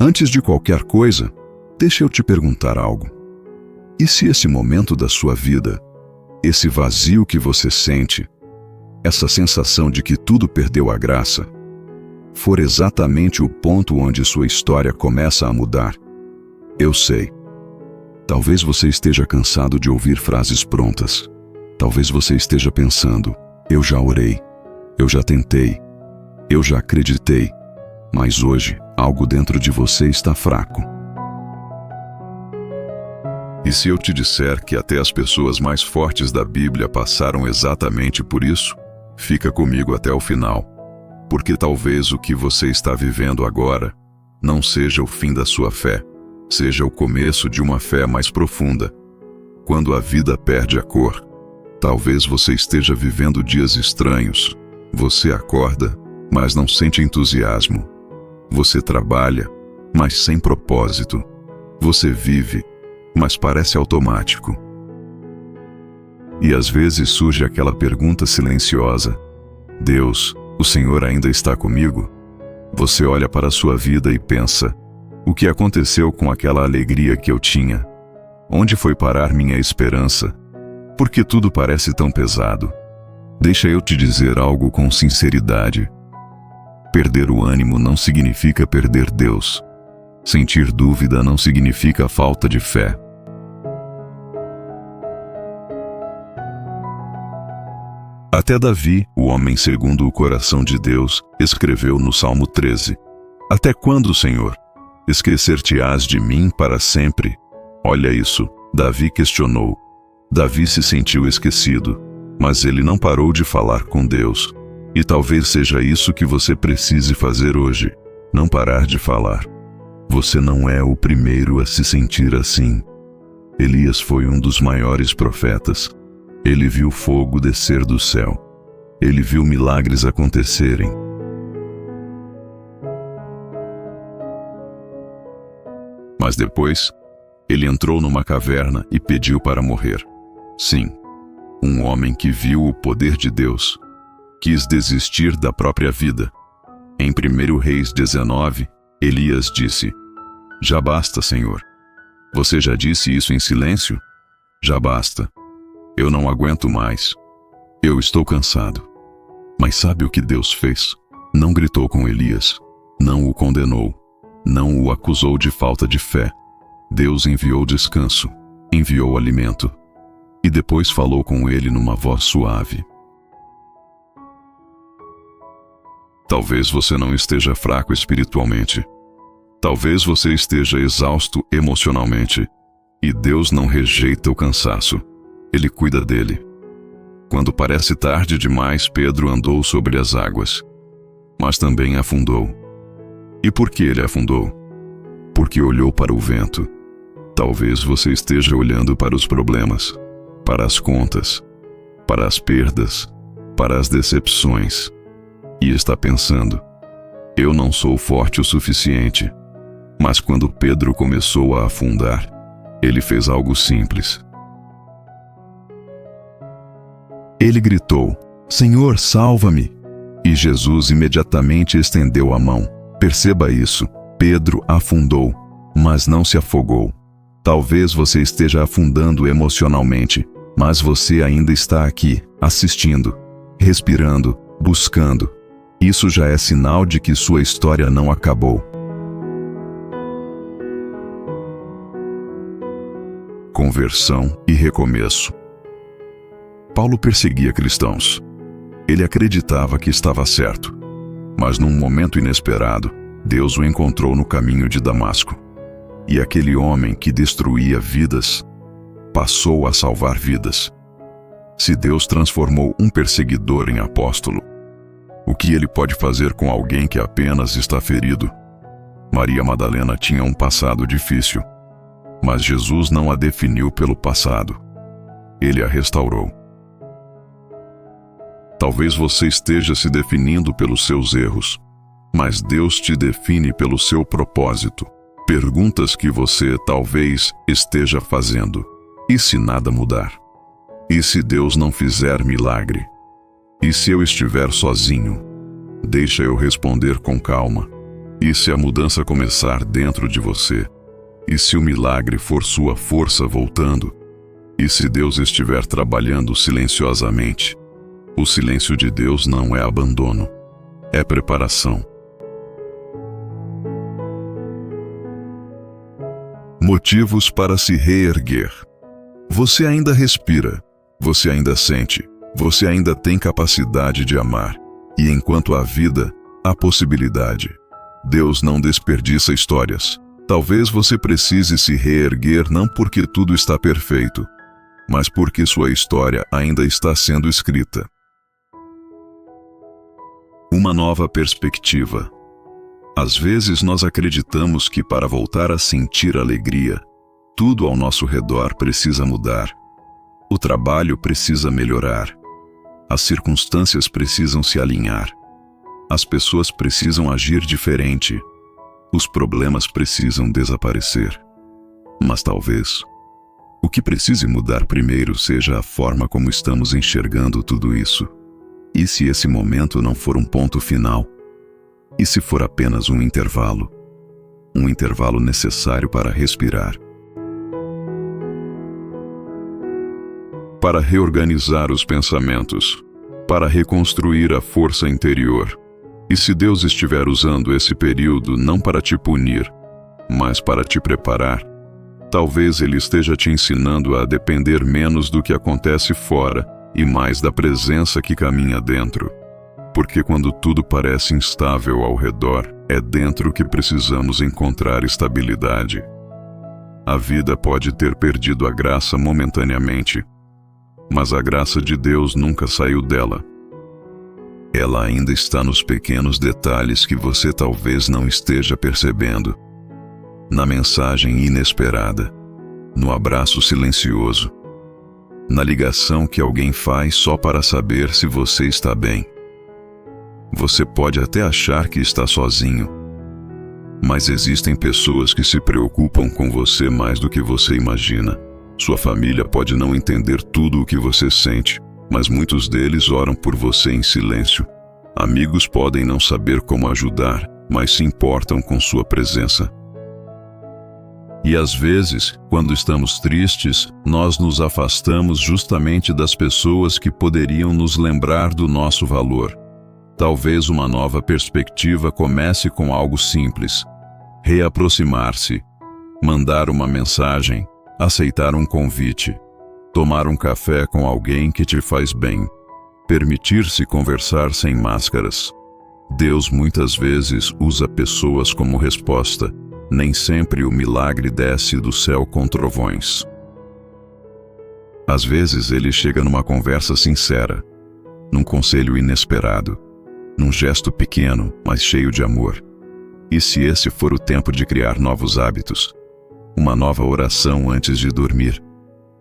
Antes de qualquer coisa, deixa eu te perguntar algo. E se esse momento da sua vida, esse vazio que você sente, essa sensação de que tudo perdeu a graça, for exatamente o ponto onde sua história começa a mudar? Eu sei. Talvez você esteja cansado de ouvir frases prontas. Talvez você esteja pensando: eu já orei, eu já tentei, eu já acreditei, mas hoje algo dentro de você está fraco. E se eu te disser que até as pessoas mais fortes da Bíblia passaram exatamente por isso? Fica comigo até o final, porque talvez o que você está vivendo agora não seja o fim da sua fé, seja o começo de uma fé mais profunda. Quando a vida perde a cor, talvez você esteja vivendo dias estranhos. Você acorda, mas não sente entusiasmo. Você trabalha, mas sem propósito. Você vive, mas parece automático. E às vezes surge aquela pergunta silenciosa: Deus, o Senhor ainda está comigo? Você olha para a sua vida e pensa: o que aconteceu com aquela alegria que eu tinha? Onde foi parar minha esperança? Por que tudo parece tão pesado? Deixa eu te dizer algo com sinceridade. Perder o ânimo não significa perder Deus. Sentir dúvida não significa falta de fé. Até Davi, o homem segundo o coração de Deus, escreveu no Salmo 13: Até quando, Senhor? Esquecer-te-ás de mim para sempre? Olha isso, Davi questionou. Davi se sentiu esquecido, mas ele não parou de falar com Deus. E talvez seja isso que você precise fazer hoje, não parar de falar. Você não é o primeiro a se sentir assim. Elias foi um dos maiores profetas. Ele viu fogo descer do céu. Ele viu milagres acontecerem. Mas depois, ele entrou numa caverna e pediu para morrer. Sim, um homem que viu o poder de Deus quis desistir da própria vida. Em 1 Reis 19, Elias disse: Já basta, Senhor. Você já disse isso em silêncio? Já basta. Eu não aguento mais. Eu estou cansado. Mas sabe o que Deus fez? Não gritou com Elias. Não o condenou. Não o acusou de falta de fé. Deus enviou descanso. Enviou alimento. E depois falou com ele numa voz suave. Talvez você não esteja fraco espiritualmente. Talvez você esteja exausto emocionalmente. E Deus não rejeita o cansaço. Ele cuida dele. Quando parece tarde demais, Pedro andou sobre as águas, mas também afundou. E por que ele afundou? Porque olhou para o vento. Talvez você esteja olhando para os problemas, para as contas, para as perdas, para as decepções, e está pensando: eu não sou forte o suficiente. Mas quando Pedro começou a afundar, ele fez algo simples. Ele gritou: Senhor, salva-me! E Jesus imediatamente estendeu a mão. Perceba isso. Pedro afundou, mas não se afogou. Talvez você esteja afundando emocionalmente, mas você ainda está aqui, assistindo, respirando, buscando. Isso já é sinal de que sua história não acabou. Conversão e recomeço. Paulo perseguia cristãos. Ele acreditava que estava certo. Mas num momento inesperado, Deus o encontrou no caminho de Damasco. E aquele homem que destruía vidas, passou a salvar vidas. Se Deus transformou um perseguidor em apóstolo, o que ele pode fazer com alguém que apenas está ferido? Maria Madalena tinha um passado difícil, mas Jesus não a definiu pelo passado. Ele a restaurou. Talvez você esteja se definindo pelos seus erros, mas Deus te define pelo seu propósito. Perguntas que você talvez esteja fazendo: e se nada mudar? E se Deus não fizer milagre? E se eu estiver sozinho? Deixa eu responder com calma. E se a mudança começar dentro de você? E se o milagre for sua força voltando? E se Deus estiver trabalhando silenciosamente? O silêncio de Deus não é abandono, é preparação. Motivos para se reerguer. Você ainda respira, você ainda sente, você ainda tem capacidade de amar. E enquanto há vida, há possibilidade. Deus não desperdiça histórias. Talvez você precise se reerguer não porque tudo está perfeito, mas porque sua história ainda está sendo escrita. Uma nova perspectiva. Às vezes nós acreditamos que para voltar a sentir alegria, tudo ao nosso redor precisa mudar. O trabalho precisa melhorar. As circunstâncias precisam se alinhar. As pessoas precisam agir diferente. Os problemas precisam desaparecer. Mas talvez o que precise mudar primeiro seja a forma como estamos enxergando tudo isso. E se esse momento não for um ponto final? E se for apenas um intervalo? Um intervalo necessário para respirar? Para reorganizar os pensamentos, para reconstruir a força interior. E se Deus estiver usando esse período não para te punir, mas para te preparar, talvez Ele esteja te ensinando a depender menos do que acontece fora e mais da presença que caminha dentro. Porque quando tudo parece instável ao redor, é dentro que precisamos encontrar estabilidade. A vida pode ter perdido a graça momentaneamente, mas a graça de Deus nunca saiu dela. Ela ainda está nos pequenos detalhes que você talvez não esteja percebendo. Na mensagem inesperada, no abraço silencioso, na ligação que alguém faz só para saber se você está bem. Você pode até achar que está sozinho, mas existem pessoas que se preocupam com você mais do que você imagina. Sua família pode não entender tudo o que você sente, mas muitos deles oram por você em silêncio. Amigos podem não saber como ajudar, mas se importam com sua presença. E às vezes, quando estamos tristes, nós nos afastamos justamente das pessoas que poderiam nos lembrar do nosso valor. Talvez uma nova perspectiva comece com algo simples: reaproximar-se, mandar uma mensagem, aceitar um convite, tomar um café com alguém que te faz bem, permitir-se conversar sem máscaras. Deus muitas vezes usa pessoas como resposta. Nem sempre o milagre desce do céu com trovões. Às vezes ele chega numa conversa sincera, num conselho inesperado, num gesto pequeno, mas cheio de amor. E se esse for o tempo de criar novos hábitos? Uma nova oração antes de dormir,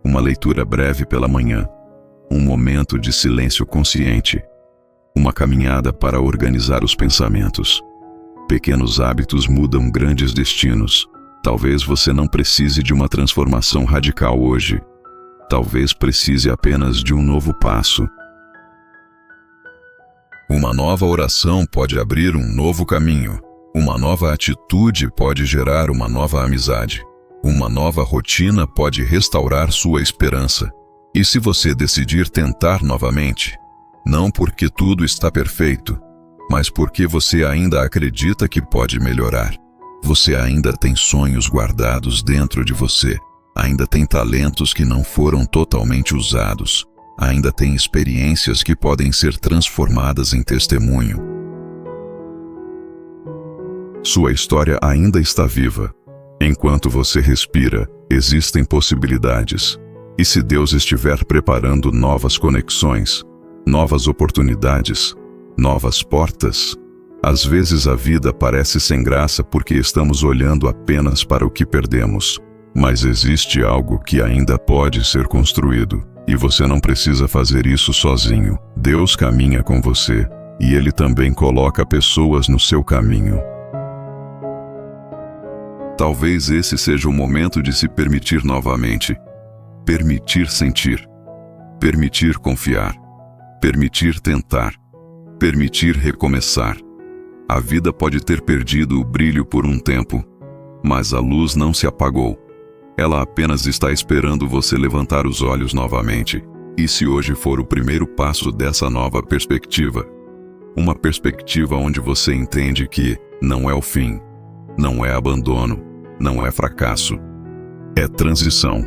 uma leitura breve pela manhã, um momento de silêncio consciente, uma caminhada para organizar os pensamentos. Pequenos hábitos mudam grandes destinos. Talvez você não precise de uma transformação radical hoje. Talvez precise apenas de um novo passo. Uma nova oração pode abrir um novo caminho. Uma nova atitude pode gerar uma nova amizade. Uma nova rotina pode restaurar sua esperança. E se você decidir tentar novamente, não porque tudo está perfeito, mas porque você ainda acredita que pode melhorar. Você ainda tem sonhos guardados dentro de você, ainda tem talentos que não foram totalmente usados, ainda tem experiências que podem ser transformadas em testemunho. Sua história ainda está viva. Enquanto você respira, existem possibilidades. E se Deus estiver preparando novas conexões, novas oportunidades, novas portas, às vezes a vida parece sem graça porque estamos olhando apenas para o que perdemos. Mas existe algo que ainda pode ser construído, e você não precisa fazer isso sozinho. Deus caminha com você, e Ele também coloca pessoas no seu caminho. Talvez esse seja o momento de se permitir novamente. Permitir sentir. Permitir confiar. Permitir tentar. Permitir recomeçar. A vida pode ter perdido o brilho por um tempo, mas a luz não se apagou. Ela apenas está esperando você levantar os olhos novamente. E se hoje for o primeiro passo dessa nova perspectiva, uma perspectiva onde você entende que não é o fim, não é abandono, não é fracasso, é transição.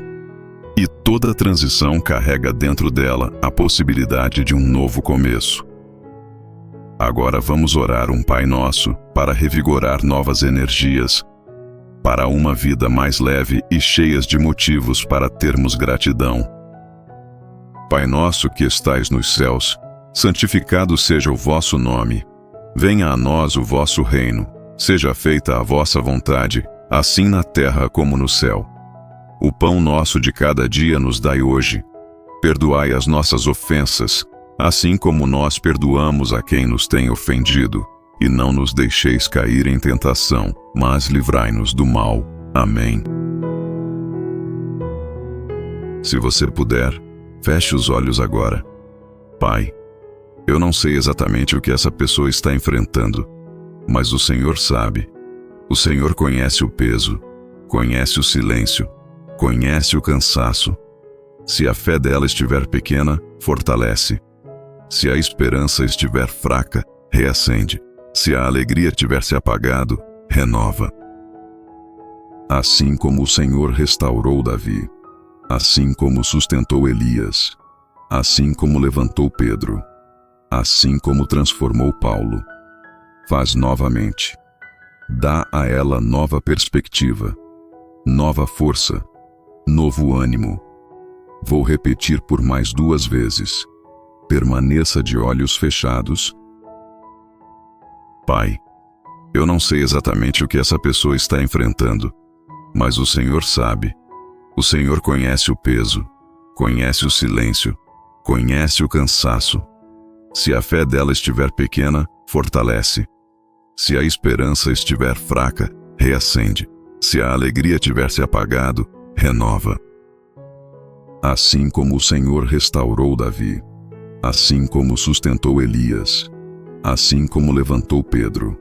E toda transição carrega dentro dela a possibilidade de um novo começo. Agora vamos orar um Pai Nosso para revigorar novas energias, para uma vida mais leve e cheia de motivos para termos gratidão. Pai nosso que estais nos céus, santificado seja o vosso nome. Venha a nós o vosso reino. Seja feita a vossa vontade, assim na terra como no céu. O pão nosso de cada dia nos dai hoje. Perdoai as nossas ofensas, assim como nós perdoamos a quem nos tem ofendido. E não nos deixeis cair em tentação, mas livrai-nos do mal. Amém. Se você puder, feche os olhos agora. Pai, eu não sei exatamente o que essa pessoa está enfrentando, mas o Senhor sabe. O Senhor conhece o peso, conhece o silêncio, conhece o cansaço. Se a fé dela estiver pequena, fortalece. Se a esperança estiver fraca, reacende. Se a alegria tiver se apagado, renova. Assim como o Senhor restaurou Davi, assim como sustentou Elias, assim como levantou Pedro, assim como transformou Paulo, faz novamente. Dá a ela nova perspectiva, nova força, novo ânimo. Vou repetir por mais 2 vezes. Permaneça de olhos fechados. Pai, eu não sei exatamente o que essa pessoa está enfrentando, mas o Senhor sabe. O Senhor conhece o peso, conhece o silêncio, conhece o cansaço. Se a fé dela estiver pequena, fortalece. Se a esperança estiver fraca, reacende. Se a alegria tiver se apagado, renova. Assim como o Senhor restaurou Davi, assim como sustentou Elias, assim como levantou Pedro,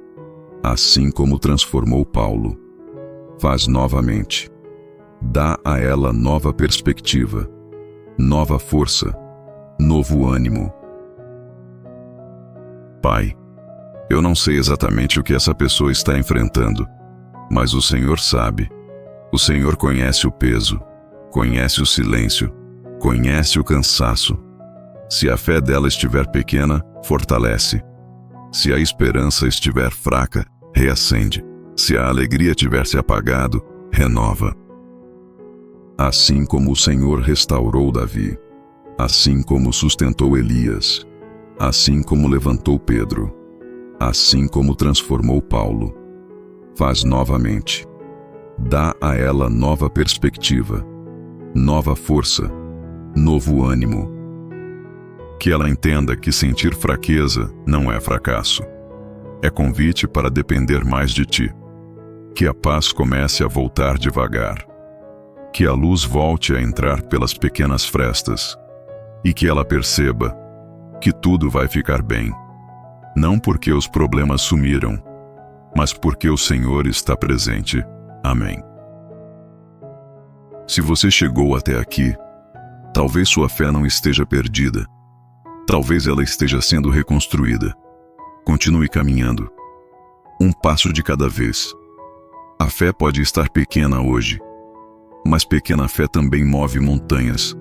assim como transformou Paulo, faz novamente. Dá a ela nova perspectiva, nova força, novo ânimo. Pai, eu não sei exatamente o que essa pessoa está enfrentando, mas o Senhor sabe. O Senhor conhece o peso, conhece o silêncio, conhece o cansaço. Se a fé dela estiver pequena, fortalece. Se a esperança estiver fraca, reacende. Se a alegria tiver se apagado, renova. Assim como o Senhor restaurou Davi, assim como sustentou Elias, assim como levantou Pedro, assim como transformou Paulo, faz novamente. Dá a ela nova perspectiva, nova força, novo ânimo. Que ela entenda que sentir fraqueza não é fracasso. É convite para depender mais de ti. Que a paz comece a voltar devagar. Que a luz volte a entrar pelas pequenas frestas. E que ela perceba que tudo vai ficar bem. Não porque os problemas sumiram, mas porque o Senhor está presente. Amém. Se você chegou até aqui, talvez sua fé não esteja perdida. Talvez ela esteja sendo reconstruída. Continue caminhando. Um passo de cada vez. A fé pode estar pequena hoje, mas pequena fé também move montanhas.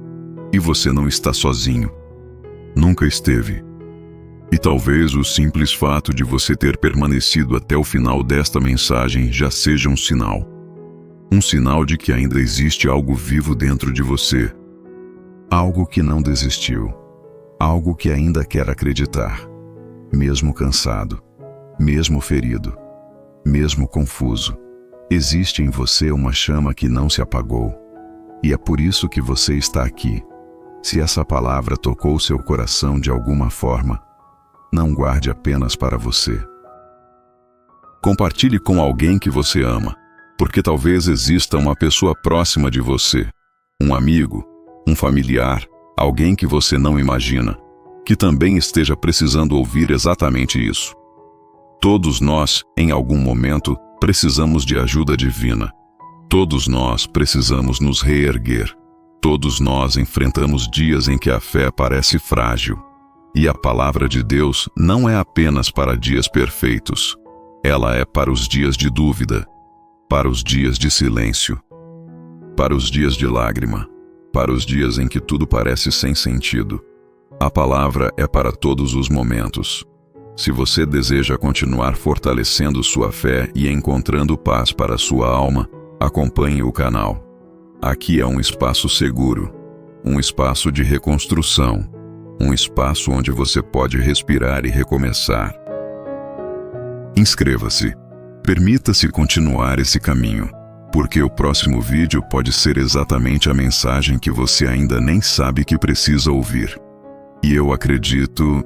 E você não está sozinho. Nunca esteve. E talvez o simples fato de você ter permanecido até o final desta mensagem já seja um sinal. Um sinal de que ainda existe algo vivo dentro de você. Algo que não desistiu. Algo que ainda quer acreditar, mesmo cansado, mesmo ferido, mesmo confuso. Existe em você uma chama que não se apagou, e é por isso que você está aqui. Se essa palavra tocou seu coração de alguma forma, não guarde apenas para você. Compartilhe com alguém que você ama, porque talvez exista uma pessoa próxima de você, um amigo, um familiar, alguém que você não imagina, que também esteja precisando ouvir exatamente isso. Todos nós, em algum momento, precisamos de ajuda divina. Todos nós precisamos nos reerguer. Todos nós enfrentamos dias em que a fé parece frágil. E a palavra de Deus não é apenas para dias perfeitos. Ela é para os dias de dúvida, para os dias de silêncio, para os dias de lágrima, para os dias em que tudo parece sem sentido. A palavra é para todos os momentos. Se você deseja continuar fortalecendo sua fé e encontrando paz para sua alma, acompanhe o canal. Aqui é um espaço seguro, um espaço de reconstrução, um espaço onde você pode respirar e recomeçar. Inscreva-se. Permita-se continuar esse caminho, porque o próximo vídeo pode ser exatamente a mensagem que você ainda nem sabe que precisa ouvir. E eu acredito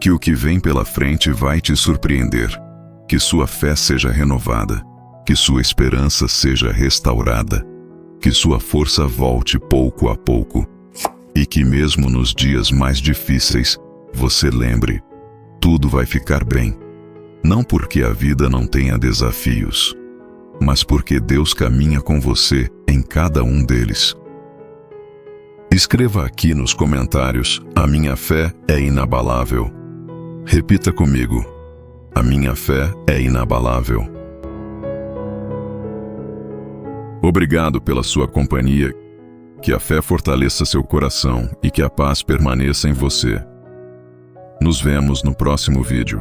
que o que vem pela frente vai te surpreender. Que sua fé seja renovada, que sua esperança seja restaurada, que sua força volte pouco a pouco, e que mesmo nos dias mais difíceis, você lembre, tudo vai ficar bem. Não porque a vida não tenha desafios, mas porque Deus caminha com você em cada um deles. Escreva aqui nos comentários: a minha fé é inabalável. Repita comigo: a minha fé é inabalável. Obrigado pela sua companhia. Que a fé fortaleça seu coração e que a paz permaneça em você. Nos vemos no próximo vídeo.